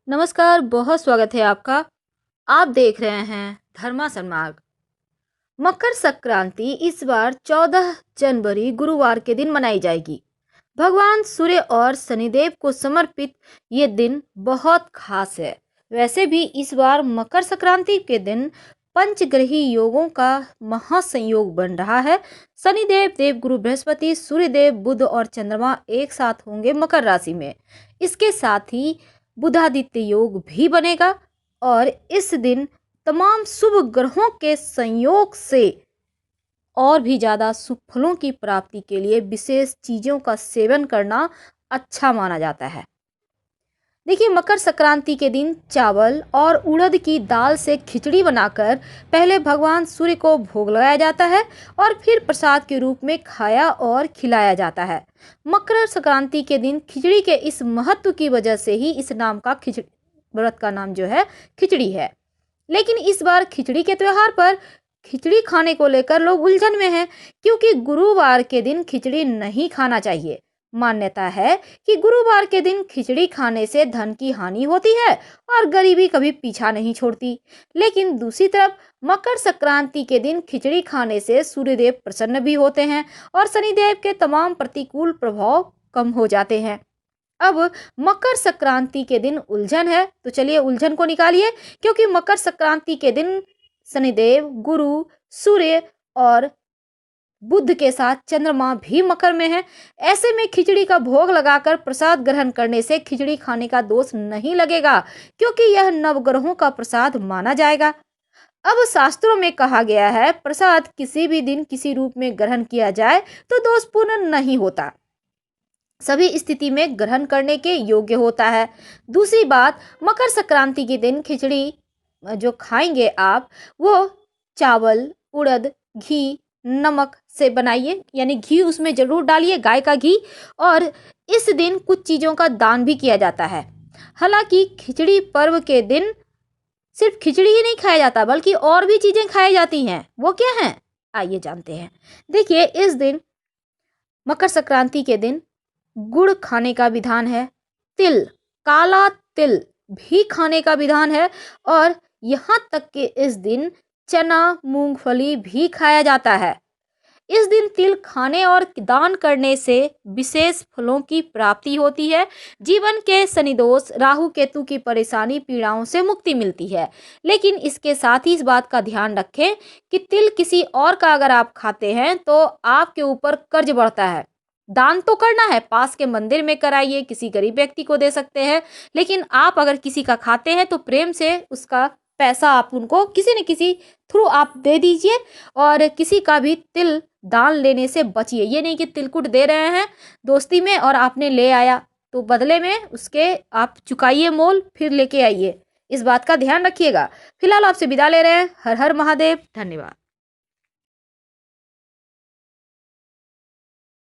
नमस्कार, बहुत स्वागत है आपका। आप देख रहे हैं धर्मा सन्मार्ग। मकर संक्रांति इस बार 14 जनवरी गुरुवार के दिन मनाई जाएगी। भगवान सूर्य और शनिदेव को समर्पित ये दिन बहुत खास है। वैसे भी इस बार मकर संक्रांति के दिन पंचग्रही योगों का महासंयोग बन रहा है। शनिदेव, देवगुरु बृहस्पति, सूर्यदेव, बुध और चंद्रमा एक साथ होंगे मकर राशि में। इसके साथ ही बुधादित्य योग भी बनेगा और इस दिन तमाम शुभ ग्रहों के संयोग से और भी ज़्यादा शुभ फलों की प्राप्ति के लिए विशेष चीज़ों का सेवन करना अच्छा माना जाता है। देखिए, मकर संक्रांति के दिन चावल और उड़द की दाल से खिचड़ी बनाकर पहले भगवान सूर्य को भोग लगाया जाता है और फिर प्रसाद के रूप में खाया और खिलाया जाता है। मकर संक्रांति के दिन खिचड़ी के इस महत्व की वजह से ही इस नाम का खिचड़ी व्रत का नाम जो है खिचड़ी है। लेकिन इस बार खिचड़ी के त्योहार पर खिचड़ी खाने को लेकर लोग उलझन में हैं, क्योंकि गुरुवार के दिन खिचड़ी नहीं खाना चाहिए। मान्यता है कि गुरुवार के दिन खिचड़ी खाने से धन की हानि होती है और गरीबी कभी पीछा नहीं छोड़ती। लेकिन दूसरी तरफ मकर संक्रांति के दिन खिचड़ी खाने से सूर्यदेव प्रसन्न भी होते हैं और शनिदेव के तमाम प्रतिकूल प्रभाव कम हो जाते हैं। अब मकर संक्रांति के दिन उलझन है, तो चलिए उलझन को निकालिए। क्योंकि मकर संक्रांति के दिन शनिदेव, गुरु, सूर्य और बुध के साथ चंद्रमा भी मकर में है। ऐसे में खिचड़ी का भोग लगाकर प्रसाद ग्रहण करने से खिचड़ी खाने का दोष नहीं लगेगा, क्योंकि यह नवग्रहों का प्रसाद माना जाएगा। अब शास्त्रों में कहा गया है, प्रसाद किसी भी दिन किसी रूप में ग्रहण किया जाए तो दोषपूर्ण नहीं होता, सभी स्थिति में ग्रहण करने के योग्य होता है। दूसरी बात, मकर संक्रांति के दिन खिचड़ी जो खाएंगे आप, वो चावल, उड़द, घी, नमक से बनाइए, यानी घी उसमें जरूर डालिए, गाय का घी। और इस दिन कुछ चीज़ों का दान भी किया जाता है। हालांकि खिचड़ी पर्व के दिन सिर्फ खिचड़ी ही नहीं खाया जाता, बल्कि और भी चीज़ें खाई जाती हैं। वो क्या हैं, आइए जानते हैं। देखिए, इस दिन मकर संक्रांति के दिन गुड़ खाने का विधान है, तिल, काला तिल भी खाने का विधान है और यहाँ तक कि इस दिन चना, मूंगफली भी खाया जाता है। इस दिन तिल खाने और दान करने से विशेष फलों की प्राप्ति होती है। जीवन के शनिदोष, राहु केतु की परेशानी, पीड़ाओं से मुक्ति मिलती है। लेकिन इसके साथ ही इस बात का ध्यान रखें कि तिल किसी और का अगर आप खाते हैं तो आपके ऊपर कर्ज बढ़ता है। दान तो करना है, पास के मंदिर में कराइए, किसी गरीब व्यक्ति को दे सकते हैं। लेकिन आप अगर किसी का खाते हैं तो प्रेम से उसका पैसा आप उनको किसी न किसी थ्रू आप दे दीजिए और किसी का भी तिल दान लेने से बचिए। ये नहीं कि तिलकुट दे रहे हैं दोस्ती में और आपने ले आया तो बदले में उसके आप चुकाइए मोल, फिर लेके आइए। इस बात का ध्यान रखिएगा। फिलहाल आपसे विदा ले रहे हैं। हर हर महादेव। धन्यवाद।